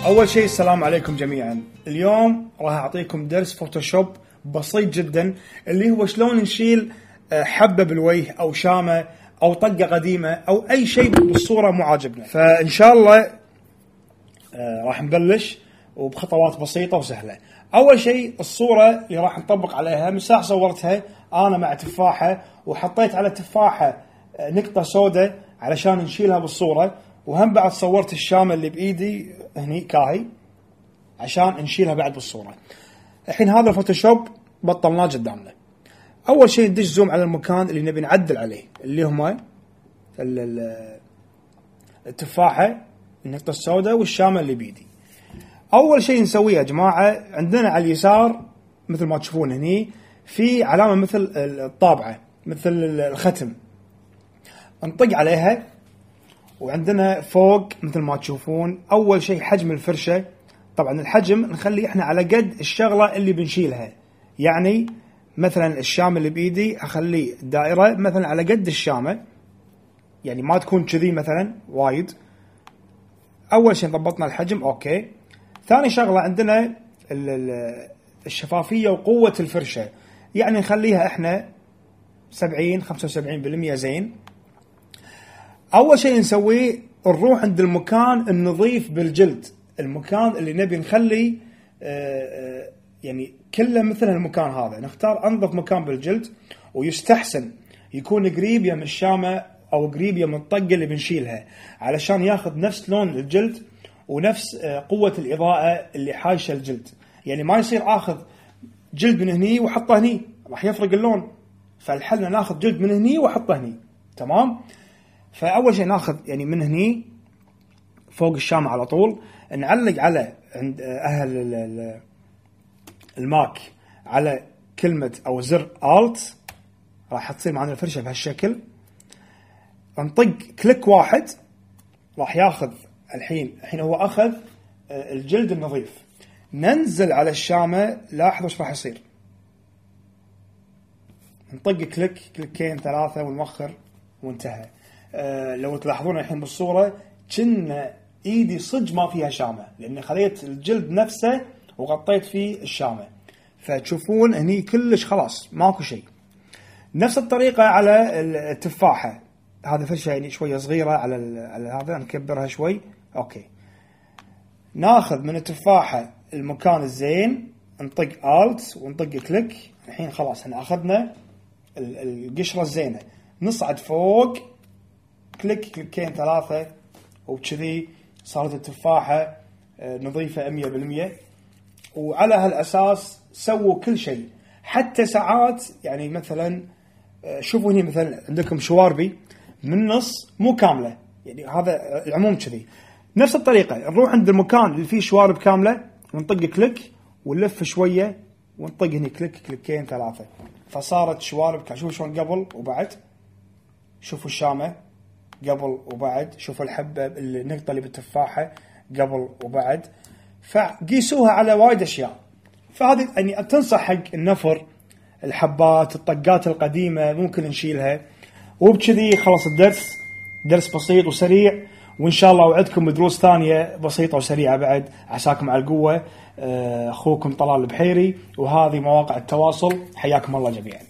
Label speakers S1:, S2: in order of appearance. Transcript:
S1: أول شيء السلام عليكم جميعا. اليوم راح أعطيكم درس فوتوشوب بسيط جدا، اللي هو شلون نشيل حبة بالوجه أو شامة أو طقة قديمة أو أي شيء بالصورة مو عاجبنا. فإن شاء الله راح نبلش وبخطوات بسيطة وسهلة. أول شيء الصورة اللي راح نطبق عليها مساح صورتها أنا مع تفاحة، وحطيت على التفاحة نقطة سوداء علشان نشيلها بالصورة، وهم بعد صورت الشامة اللي بإيدي هني كاهي عشان نشيلها بعد بالصورة. الحين هذا الفوتوشوب بطلناه قدامنا. أول شيء ندش زوم على المكان اللي نبي نعدل عليه، اللي هما التفاحة، النقطة السوداء والشامة اللي بإيدي. أول شيء نسويه يا جماعة، عندنا على اليسار مثل ما تشوفون هني في علامة مثل الطابعة مثل الختم، نطق عليها. وعندنا فوق مثل ما تشوفون أول شيء حجم الفرشة. طبعا الحجم نخلي احنا على قد الشغلة اللي بنشيلها، يعني مثلا الشامة اللي بإيدي أخليه دائرة مثلا على قد الشامة، يعني ما تكون كذي مثلا وايد. أول شيء ضبطنا الحجم أوكي. ثاني شغلة عندنا الشفافية وقوة الفرشة، يعني نخليها احنا 70-75% زين. أول شيء نسويه نروح عند المكان النظيف بالجلد، المكان اللي نبي نخلي يعني كله مثل المكان هذا، نختار أنظف مكان بالجلد، ويستحسن يكون قريب يم الشامة أو قريب يم الطقة اللي بنشيلها، علشان ياخذ نفس لون الجلد ونفس قوة الإضاءة اللي حايشة الجلد. يعني ما يصير آخذ جلد من هني وحطه هني، راح يفرق اللون. فالحل ناخذ جلد من هني وحطه هني، تمام. فأول شيء ناخذ يعني من هني فوق الشامة على طول، نعلق على عند أهل الماك على كلمة أو زر Alt، راح تصير معنا الفرشة بهالشكل. نطق كليك واحد راح ياخذ الحين هو أخذ الجلد النظيف. ننزل على الشامة، لاحظوا ايش راح يصير. نطق كليكين 3 ونوخر وانتهى. لو تلاحظون الحين بالصورة كنا ايدي صج ما فيها شامة، لان خليت الجلد نفسه وغطيت فيه الشامة. فتشوفون هني كلش خلاص ماكو شيء. نفس الطريقة على التفاحة، هذا فرشة يعني شوية صغيرة على هذا، نكبرها شوي اوكي. ناخذ من التفاحة المكان الزين، نطق Alt ونطق كليك. الحين خلاص احنا اخذنا القشرة الزينة. نصعد فوق كليكين 3 وبكذي صارت التفاحة نظيفة 100%. وعلى هالأساس سووا كل شيء، حتى ساعات يعني مثلا شوفوا هنا مثلا عندكم شواربي من النص مو كاملة، يعني هذا العموم كذي. نفس الطريقة نروح عند المكان اللي فيه شوارب كاملة ونطق كليك ونلف شوية ونطق هنا كليكين 3، فصارت شوارب. شوفوا شلون قبل وبعد، شوفوا الشامة قبل وبعد، شوفوا الحبة النقطة اللي بالتفاحة قبل وبعد. فقيسوها على وايد أشياء. فهذه يعني تنصح حق النفر، الحبات الطقات القديمة ممكن نشيلها. وبكذي خلص الدرس، درس بسيط وسريع، وإن شاء الله أوعدكم بدروس ثانية بسيطة وسريعة بعد. عساكم على القوة. أخوكم طلال البحيري، وهذه مواقع التواصل. حياكم الله جميعا.